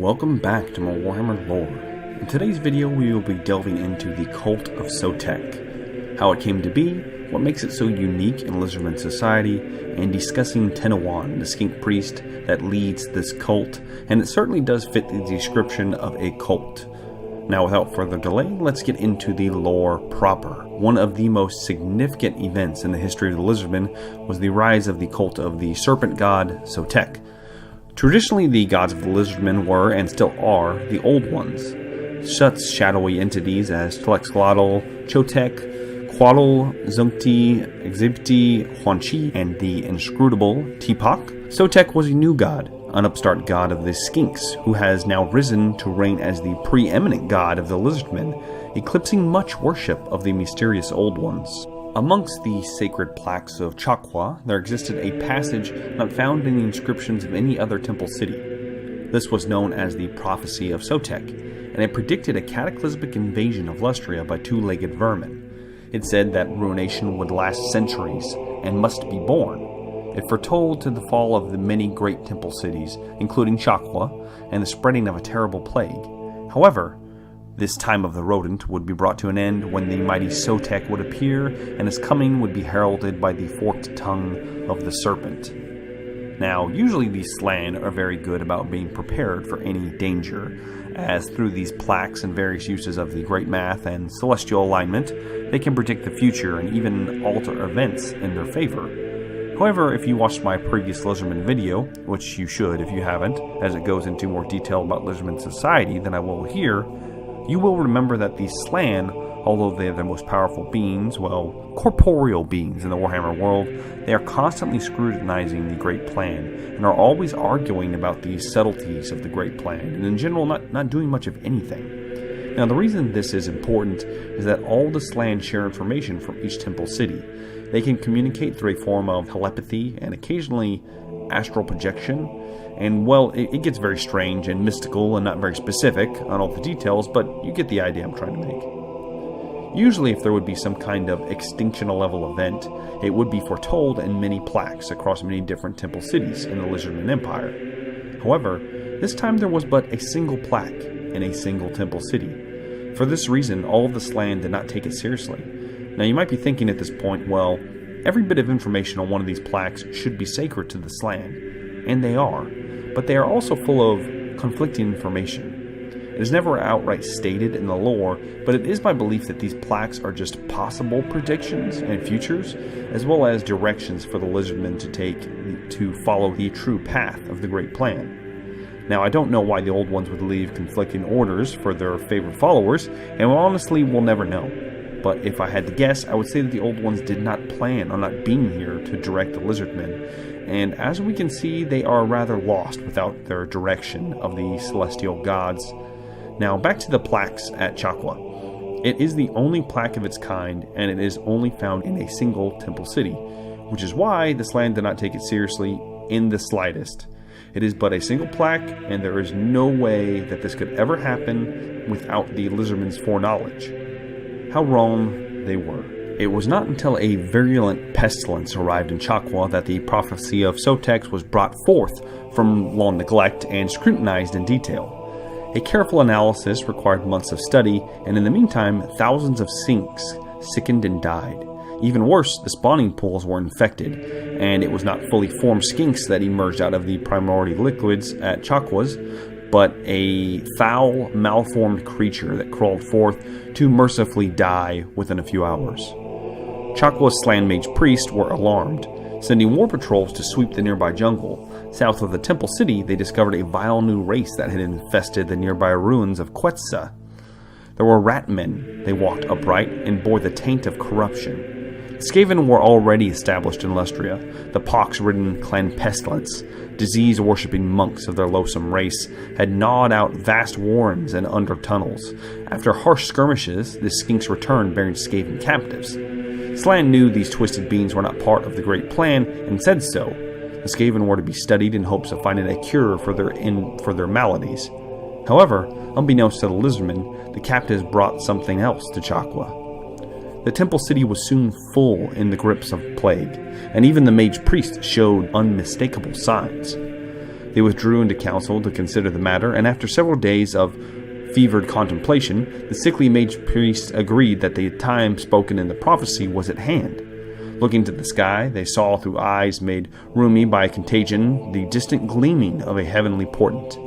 Welcome back to more Warhammer lore. In today's video we will be delving into the cult of Sotek, how it came to be, what makes it so unique in Lizardmen society, and discussing Tehenhauin, the skink priest that leads this cult, and it certainly does fit the description of a cult. Now without further delay, let's get into the lore proper. One of the most significant events in the history of the Lizardmen was the rise of the cult of the serpent god Sotek. Traditionally, the gods of the Lizardmen were, and still are, the Old Ones. Such shadowy entities as Tlexglotl, Chotek, Quaddle, Zunkti, Exhibti, Huanchi, and the inscrutable Teapot. Sotek was a new god, an upstart god of the Skinks, who has now risen to reign as the preeminent god of the Lizardmen, eclipsing much worship of the mysterious Old Ones. Amongst the sacred plaques of Chakwa, there existed a passage not found in the inscriptions of any other temple city. This was known as the Prophecy of Sotek, and it predicted a cataclysmic invasion of Lustria by two-legged vermin. It said that ruination would last centuries and must be born. It foretold to the fall of the many great temple cities, including Chakwa, and the spreading of a terrible plague. However, this time of the rodent would be brought to an end when the mighty Sotek would appear, and his coming would be heralded by the forked tongue of the serpent. Now, usually these Slann are very good about being prepared for any danger, as through these plaques and various uses of the Great Math and Celestial Alignment, they can predict the future and even alter events in their favor. However, if you watched my previous Lizardmen video, which you should if you haven't, as it goes into more detail about Lizardmen society than I will here, you will remember that these Slann, although they are the most powerful beings, well, corporeal beings in the Warhammer world, they are constantly scrutinizing the Great Plan, and are always arguing about the subtleties of the Great Plan, and in general not doing much of anything. Now the reason this is important is that all the Slann share information from each temple city. They can communicate through a form of telepathy and occasionally astral projection. And well, it gets very strange and mystical and not very specific on all the details, but you get the idea I'm trying to make. Usually if there would be some kind of extinction level event, it would be foretold in many plaques across many different temple cities in the Lizardmen Empire. However, this time there was but a single plaque in a single temple city. For this reason, all of the Slann did not take it seriously. Now you might be thinking at this point, well, every bit of information on one of these plaques should be sacred to the Slann, and they are. But they are also full of conflicting information. It is never outright stated in the lore, but it is my belief that these plaques are just possible predictions and futures, as well as directions for the Lizardmen to take to follow the true path of the Great Plan. Now, I don't know why the Old Ones would leave conflicting orders for their favorite followers, and honestly, we'll never know. But if I had to guess, I would say that the Old Ones did not plan on not being here to direct the Lizardmen, and as we can see, they are rather lost without their direction of the celestial gods. Now, back to the plaques at Chakwa. It is the only plaque of its kind, and it is only found in a single temple city, which is why the Slann did not take it seriously in the slightest. It is but a single plaque, and there is no way that this could ever happen without the Lizardmen's foreknowledge. How wrong they were. It was not until a virulent pestilence arrived in Chakwa that the prophecy of Sotek was brought forth from long neglect and scrutinized in detail. A careful analysis required months of study, and in the meantime, thousands of Skinks sickened and died. Even worse, the spawning pools were infected, and it was not fully formed Skinks that emerged out of the primordial liquids at Chakwas, but a foul, malformed creature that crawled forth to mercifully die within a few hours. Chakwa's Slann mage priests were alarmed, sending war patrols to sweep the nearby jungle. South of the temple city, they discovered a vile new race that had infested the nearby ruins of Quetzal. There were rat men. They walked upright and bore the taint of corruption. Skaven were already established in Lustria. The pox-ridden Clan Pestilens, disease-worshipping monks of their loathsome race, had gnawed out vast warrens and under tunnels. After harsh skirmishes, the Skinks returned bearing Skaven captives. Slann knew these twisted beings were not part of the Great Plan, and said so. The Skaven were to be studied in hopes of finding a cure for their maladies. However, unbeknownst to the Lizardmen, the captives brought something else to Chakwa. The temple city was soon full in the grips of plague, and even the mage priest showed unmistakable signs. They withdrew into council to consider the matter, and after several days of fevered contemplation, the sickly mage priests agreed that the time spoken in the prophecy was at hand. Looking to the sky, they saw through eyes made rheumy by contagion the distant gleaming of a heavenly portent.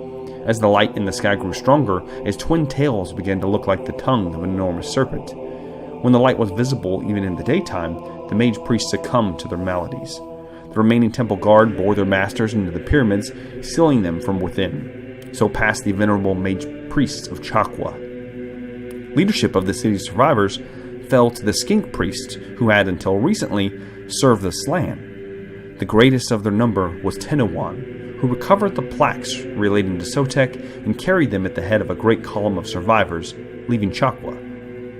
As the light in the sky grew stronger, its twin tails began to look like the tongue of an enormous serpent. When the light was visible even in the daytime, the mage priests succumbed to their maladies. The remaining temple guard bore their masters into the pyramids, sealing them from within. So passed the venerable mage priests of Chakwa. Leadership of the city's survivors fell to the skink priests, who had until recently served the Slann. The greatest of their number was Tehenhauin, who recovered the plaques relating to Sotek and carried them at the head of a great column of survivors, leaving Chakwa.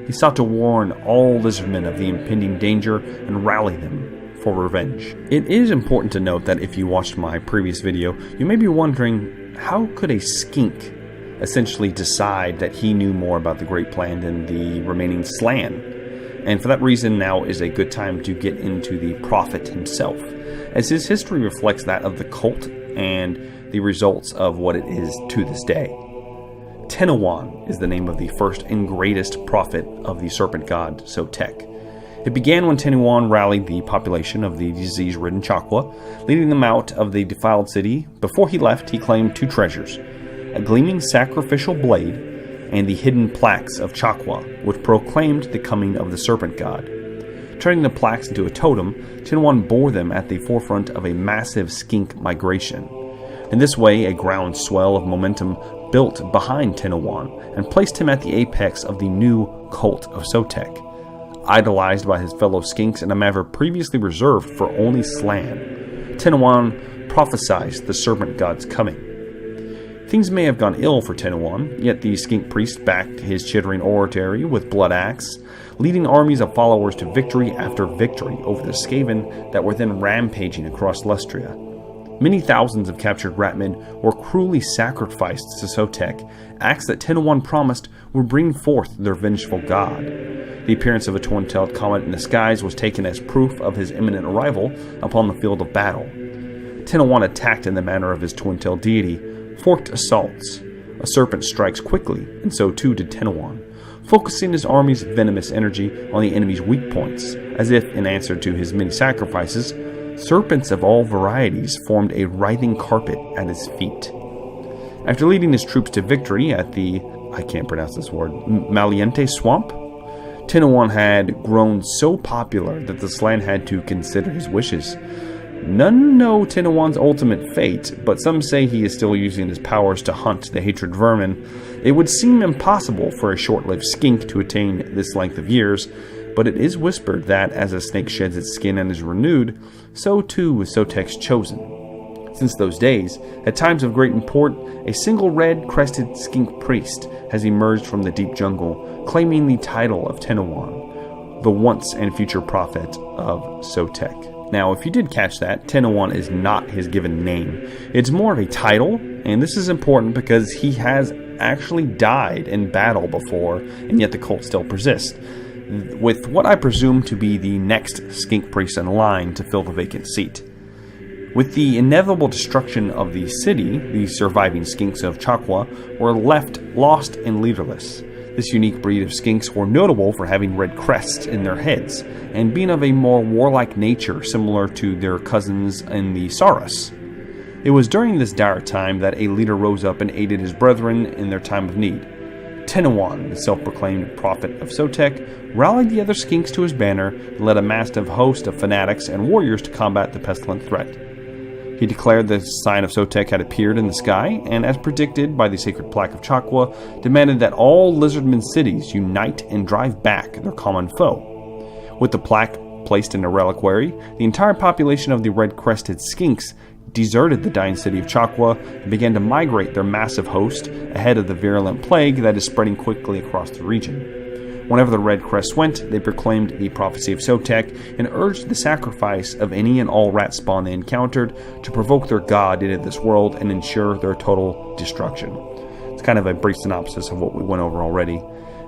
He sought to warn all lizardmen of the impending danger and rally them for revenge. It is important to note that if you watched my previous video, you may be wondering, how could a skink essentially decide that he knew more about the Great Plan than the remaining Slann? And for that reason, now is a good time to get into the prophet himself, as his history reflects that of the cult and the results of what it is to this day. Tehenhauin is the name of the first and greatest prophet of the serpent god Sotek. It began when Tehenhauin rallied the population of the disease-ridden Chakwa, leading them out of the defiled city. Before he left, he claimed two treasures: a gleaming sacrificial blade and the hidden plaques of Chakwa, which proclaimed the coming of the serpent god. Turning the plaques into a totem, Tehenhauin bore them at the forefront of a massive skink migration. In this way, a groundswell of momentum built behind Tehenhauin and placed him at the apex of the new cult of Sotek. Idolized by his fellow skinks in a manner previously reserved for only Slann, Tehenhauin prophesied the serpent god's coming. Things may have gone ill for Tehenhauin, yet the skink priest backed his chittering oratory with blood axe, leading armies of followers to victory after victory over the Skaven that were then rampaging across Lustria. Many thousands of captured ratmen were cruelly sacrificed to Sotek, acts that Tehenhauin promised would bring forth their vengeful god. The appearance of a twin-tailed comet in the skies was taken as proof of his imminent arrival upon the field of battle. Tehenhauin attacked in the manner of his twin-tailed deity, forked assaults. A serpent strikes quickly, and so too did Tehenhauin, focusing his army's venomous energy on the enemy's weak points, as if, in answer to his many sacrifices, serpents of all varieties formed a writhing carpet at his feet. After leading his troops to victory at the, Maliente Swamp, Tehenhauin had grown so popular that the Slann had to consider his wishes. None know Tehenhauin's ultimate fate, but some say he is still using his powers to hunt the hatred vermin. It would seem impossible for a short-lived skink to attain this length of years, but it is whispered that as a snake sheds its skin and is renewed, so too is Sotek's chosen. Since those days, at times of great import, a single red-crested skink priest has emerged from the deep jungle, claiming the title of Tehenhauin, the once and future prophet of Sotek. Now, if you did catch that, Tehenhauin is not his given name. It's more of a title, and this is important because he has actually died in battle before, and yet the cult still persists, with what I presume to be the next skink priest in line to fill the vacant seat. With the inevitable destruction of the city, the surviving skinks of Chakwa were left lost and leaderless. This unique breed of skinks were notable for having red crests in their heads, and being of a more warlike nature similar to their cousins in the Saurus. It was during this dire time that a leader rose up and aided his brethren in their time of need. Tehenhauin, the self-proclaimed prophet of Sotek, rallied the other skinks to his banner and led a massive host of fanatics and warriors to combat the pestilent threat. He declared the sign of Sotek had appeared in the sky, and as predicted by the sacred plaque of Chakwa, demanded that all Lizardmen cities unite and drive back their common foe. With the plaque placed in a reliquary, the entire population of the red-crested skinks deserted the dying city of Chakwa and began to migrate their massive host ahead of the virulent plague that is spreading quickly across the region. Whenever the Red Crest went, they proclaimed the prophecy of Sotek and urged the sacrifice of any and all rat spawn they encountered to provoke their god into this world and ensure their total destruction. It's kind of a brief synopsis of what we went over already.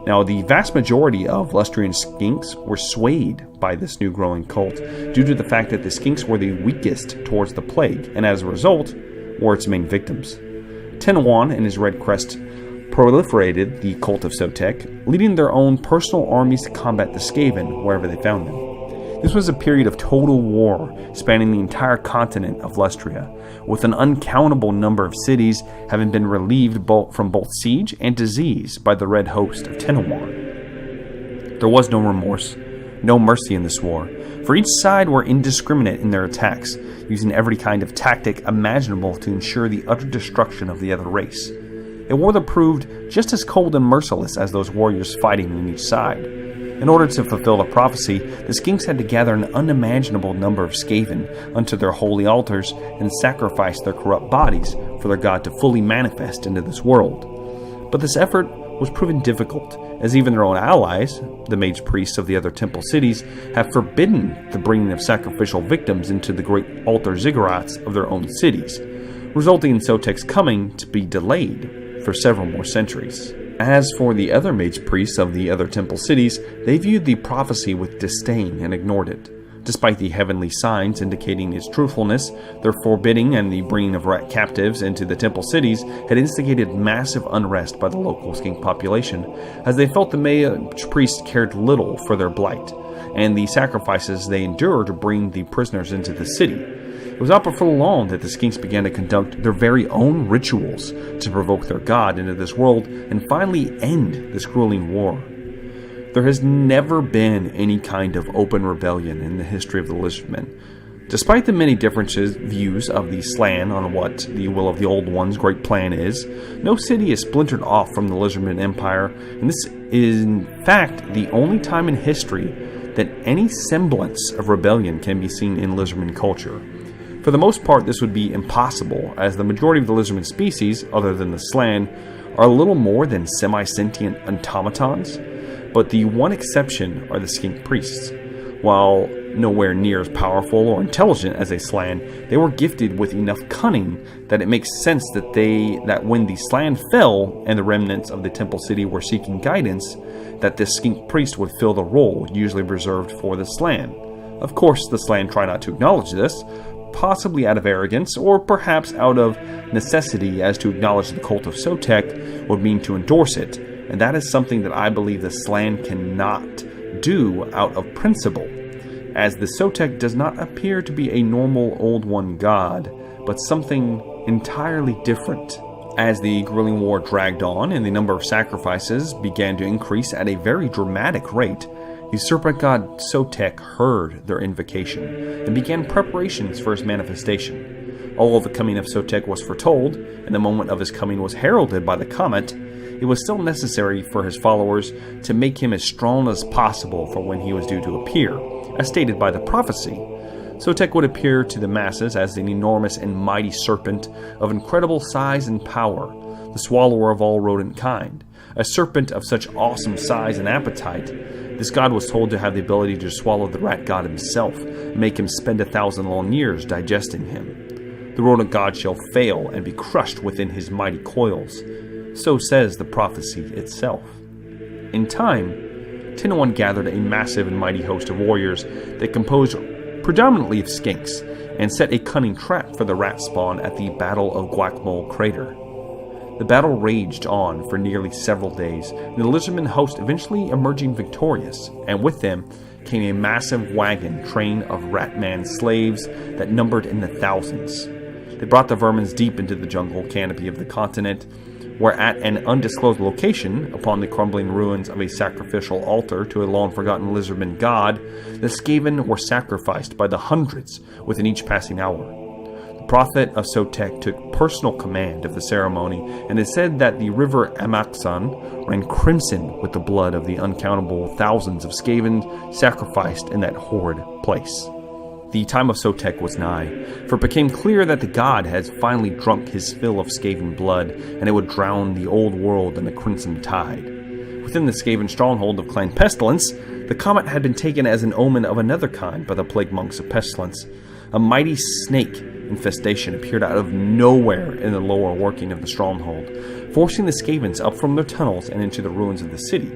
Now, the vast majority of Lustrian skinks were swayed by this new growing cult due to the fact that the skinks were the weakest towards the plague, and as a result, were its main victims. Tehenhauin and his Red Crest proliferated the cult of Sotek, leading their own personal armies to combat the Skaven wherever they found them. This was a period of total war spanning the entire continent of Lustria, with an uncountable number of cities having been relieved from both siege and disease by the Red Host of Tehenhauin. There was no remorse, no mercy in this war, for each side were indiscriminate in their attacks, using every kind of tactic imaginable to ensure the utter destruction of the other race. A war that proved just as cold and merciless as those warriors fighting on each side. In order to fulfill the prophecy, the Skinks had to gather an unimaginable number of Skaven unto their holy altars and sacrifice their corrupt bodies for their god to fully manifest into this world. But this effort was proven difficult, as even their own allies, the mage priests of the other temple cities, have forbidden the bringing of sacrificial victims into the great altar ziggurats of their own cities, resulting in Sotek's coming to be delayed for several more centuries. As for the other mage priests of the other temple cities, they viewed the prophecy with disdain and ignored it. Despite the heavenly signs indicating its truthfulness, their forbidding and the bringing of rat captives into the temple cities had instigated massive unrest by the local skink population, as they felt the mage priests cared little for their blight, and the sacrifices they endured to bring the prisoners into the city. It was not before long that the Skinks began to conduct their very own rituals to provoke their god into this world and finally end this grueling war. There has never been any kind of open rebellion in the history of the Lizardmen. Despite the many views of the Slann on what the will of the Old One's great plan is, no city is splintered off from the Lizardmen Empire, and this is in fact the only time in history that any semblance of rebellion can be seen in Lizardmen culture. For the most part, this would be impossible, as the majority of the Lizardmen species, other than the Slann, are a little more than semi-sentient automatons, but the one exception are the skink priests. While nowhere near as powerful or intelligent as a Slann, they were gifted with enough cunning that it makes sense that when the Slann fell and the remnants of the temple city were seeking guidance, that this skink priest would fill the role usually reserved for the Slann. Of course, the Slann try not to acknowledge this, possibly out of arrogance, or perhaps out of necessity, as to acknowledge the cult of Sotek would mean to endorse it, and that is something that I believe the Slann cannot do out of principle, as the Sotek does not appear to be a normal Old One god, but something entirely different. As the grueling war dragged on and the number of sacrifices began to increase at a very dramatic rate, the serpent god Sotek heard their invocation and began preparations for his manifestation. Although the coming of Sotek was foretold, and the moment of his coming was heralded by the comet, it was still necessary for his followers to make him as strong as possible for when he was due to appear, as stated by the prophecy. Sotek would appear to the masses as an enormous and mighty serpent of incredible size and power, the swallower of all rodent kind. A serpent of such awesome size and appetite, this god was told to have the ability to swallow the rat god himself, and make him spend 1,000 long years digesting him. The rodent god shall fail and be crushed within his mighty coils. So says the prophecy itself. In time, Tehenhauin gathered a massive and mighty host of warriors that composed predominantly of skinks, and set a cunning trap for the rat spawn at the Battle of Guacmole Crater. The battle raged on for nearly several days, and the Lizardmen host eventually emerging victorious, and with them came a massive wagon train of Ratman slaves that numbered in the thousands. They brought the vermins deep into the jungle canopy of the continent, where at an undisclosed location, upon the crumbling ruins of a sacrificial altar to a long-forgotten Lizardman god, the Skaven were sacrificed by the hundreds within each passing hour. The prophet of Sotek took personal command of the ceremony, and it said that the river Amaxon ran crimson with the blood of the uncountable thousands of Skaven sacrificed in that horrid place. The time of Sotek was nigh, for it became clear that the god had finally drunk his fill of Skaven blood, and it would drown the old world in the crimson tide. Within the Skaven stronghold of Clan Pestilens, the comet had been taken as an omen of another kind by the plague monks of Pestilence. A mighty snake infestation appeared out of nowhere in the lower working of the stronghold, forcing the Skavens up from their tunnels and into the ruins of the city.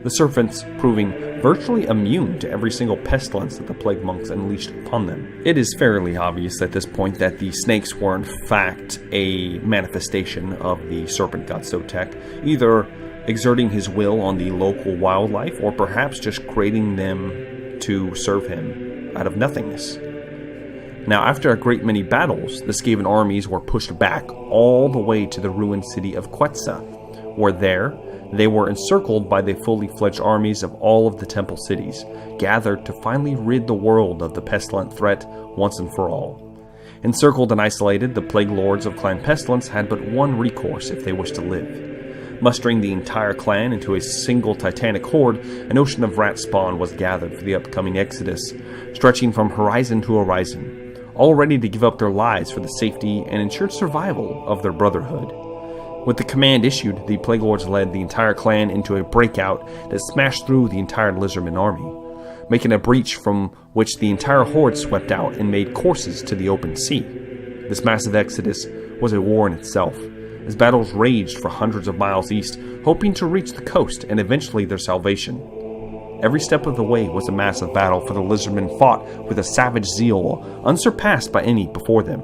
the serpents proving virtually immune to every single pestilence that the plague monks unleashed upon them. It is fairly obvious at this point that the snakes were in fact a manifestation of the serpent god Sotek, either exerting his will on the local wildlife or perhaps just creating them to serve him out of nothingness. Now, after a great many battles, the Skaven armies were pushed back all the way to the ruined city of Quetzal, where there they were encircled by the fully fledged armies of all of the temple cities, gathered to finally rid the world of the pestilent threat once and for all. Encircled and isolated, the plague lords of Clan Pestilens had but one recourse if they wished to live. Mustering the entire clan into a single titanic horde, an ocean of rat spawn was gathered for the upcoming exodus, stretching from horizon to horizon, all ready to give up their lives for the safety and ensured survival of their brotherhood. With the command issued, the Plague Lords led the entire clan into a breakout that smashed through the entire Lizardmen army, making a breach from which the entire horde swept out and made courses to the open sea. This massive exodus was a war in itself, as battles raged for hundreds of miles east, hoping to reach the coast and eventually their salvation. Every step of the way was a massive battle, for the Lizardmen fought with a savage zeal unsurpassed by any before them.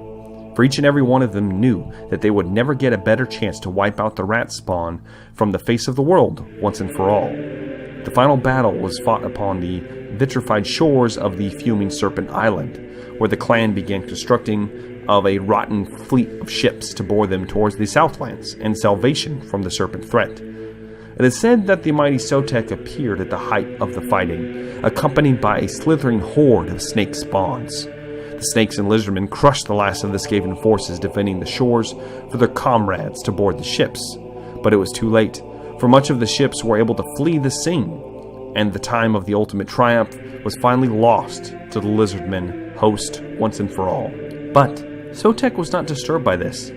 For each and every one of them knew that they would never get a better chance to wipe out the rat spawn from the face of the world once and for all. The final battle was fought upon the vitrified shores of the fuming Serpent Island, where the clan began constructing of a rotten fleet of ships to bore them towards the Southlands and salvation from the serpent threat. It is said that the mighty Sotek appeared at the height of the fighting, accompanied by a slithering horde of snake spawns. The snakes and lizardmen crushed the last of the Skaven forces defending the shores for their comrades to board the ships. But it was too late, for much of the ships were able to flee the scene, and the time of the ultimate triumph was finally lost to the Lizardmen host once and for all. But Sotek was not disturbed by this,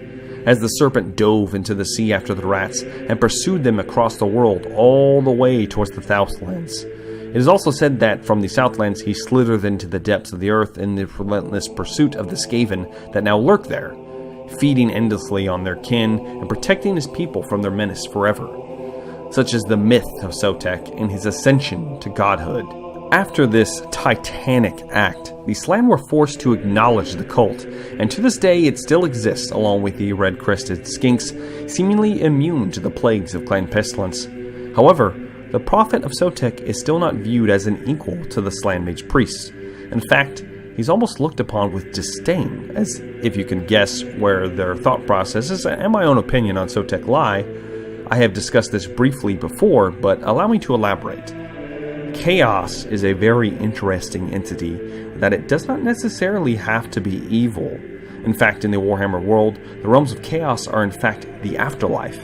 as the serpent dove into the sea after the rats and pursued them across the world all the way towards the Southlands. It is also said that from the Southlands he slithered into the depths of the earth in the relentless pursuit of the Skaven that now lurk there, feeding endlessly on their kin and protecting his people from their menace forever. Such is the myth of Sotek and his ascension to godhood. After this titanic act, the Slann were forced to acknowledge the cult, and to this day it still exists along with the red-crested skinks, seemingly immune to the plagues of Clan Pestilens. However, the prophet of Sotek is still not viewed as an equal to the Slann mage priests. In fact, he's almost looked upon with disdain, as if you can guess where their thought processes and my own opinion on Sotek lie. I have discussed this briefly before, but allow me to elaborate. Chaos is a very interesting entity that it does not necessarily have to be evil. In fact, in the Warhammer world, the realms of chaos are in fact the afterlife.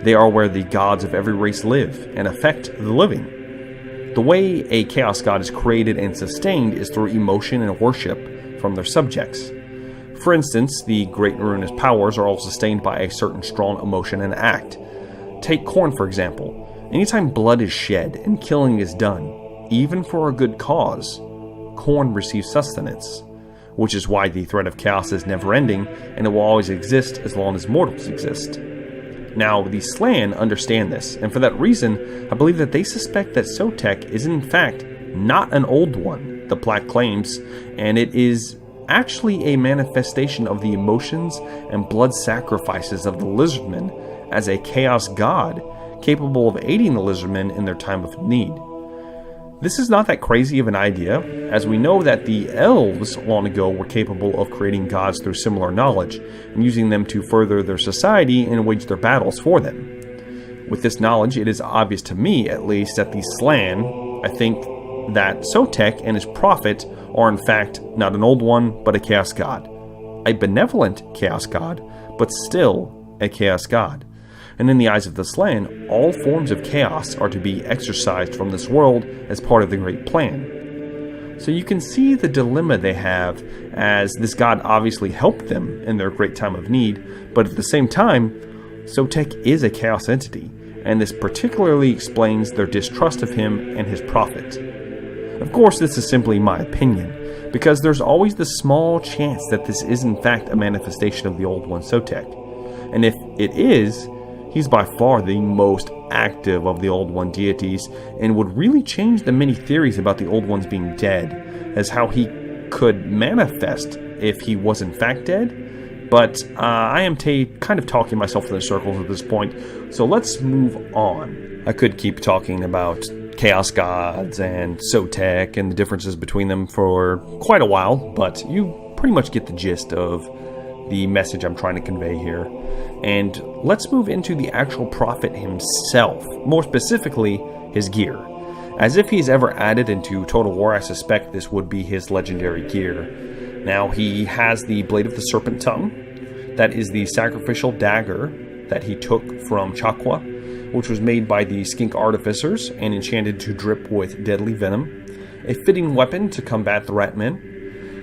They are where the gods of every race live and affect the living. The way a chaos god is created and sustained is through emotion and worship from their subjects. For instance, the great ruinous powers are all sustained by a certain strong emotion and act. Take Khorne, for example. Anytime blood is shed and killing is done, even for a good cause, Khorne receives sustenance, which is why the threat of chaos is never-ending, and it will always exist as long as mortals exist. Now, the Slann understand this, and for that reason, I believe that they suspect that Sotek is in fact not an old one, the plaque claims, and it is actually a manifestation of the emotions and blood sacrifices of the Lizardmen as a chaos god, capable of aiding the Lizardmen in their time of need. This is not that crazy of an idea, as we know that the elves long ago were capable of creating gods through similar knowledge, and using them to further their society and wage their battles for them. With this knowledge, it is obvious to me, at least, that the Slann, I think that Sotek and his prophet are in fact not an old one, but a chaos god. A benevolent chaos god, but still a chaos god. And in the eyes of the Slann, all forms of chaos are to be exorcised from this world as part of the Great Plan. So you can see the dilemma they have, as this god obviously helped them in their great time of need, but at the same time, Sotek is a chaos entity, and this particularly explains their distrust of him and his prophet. Of course, this is simply my opinion, because there's always the small chance that this is in fact a manifestation of the Old One Sotek. And if it is, He's by far the most active of the Old One deities, and would really change the many theories about the Old Ones being dead, as how he could manifest if he was in fact dead. But I am kind of talking myself in circles at this point, so let's move on. I could keep talking about Chaos Gods and Sotek and the differences between them for quite a while, but you pretty much get the gist of the message I'm trying to convey here. And let's move into the actual prophet himself, more specifically his gear. As if he's ever added into Total War, I suspect this would be his legendary gear. Now, he has the Blade of the Serpent Tongue. That is the sacrificial dagger that he took from Chakwa, which was made by the Skink Artificers and enchanted to drip with deadly venom, a fitting weapon to combat the Ratmen.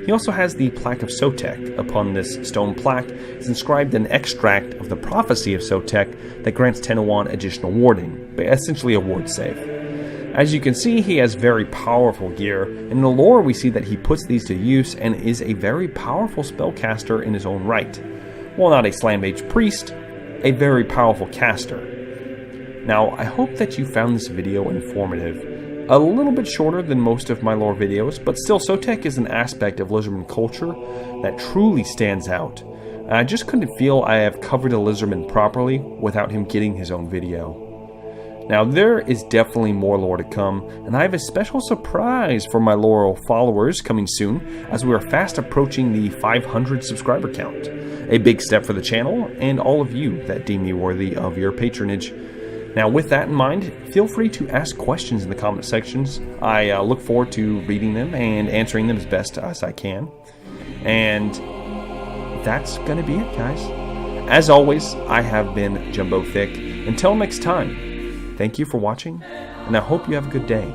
He also has the Plaque of Sotek. Upon this stone plaque is inscribed an extract of the prophecy of Sotek that grants Tehenhauin additional warding, but essentially a ward save. As you can see, he has very powerful gear. In the lore, we see that he puts these to use and is a very powerful spellcaster in his own right. While not a Slann Mage priest, a very powerful caster. Now, I hope that you found this video informative. A little bit shorter than most of my lore videos, but still, Sotek is an aspect of Lizardman culture that truly stands out. I just couldn't feel I have covered a Lizardman properly without him getting his own video. Now, there is definitely more lore to come, and I have a special surprise for my loyal followers coming soon, as we are fast approaching the 500 subscriber count. A big step for the channel, and all of you that deem me worthy of your patronage. Now, with that in mind, feel free to ask questions in the comment sections. I look forward to reading them and answering them as best as I can. And that's going to be it, guys. As always, I have been Jumbo Thick. Until next time, thank you for watching, and I hope you have a good day.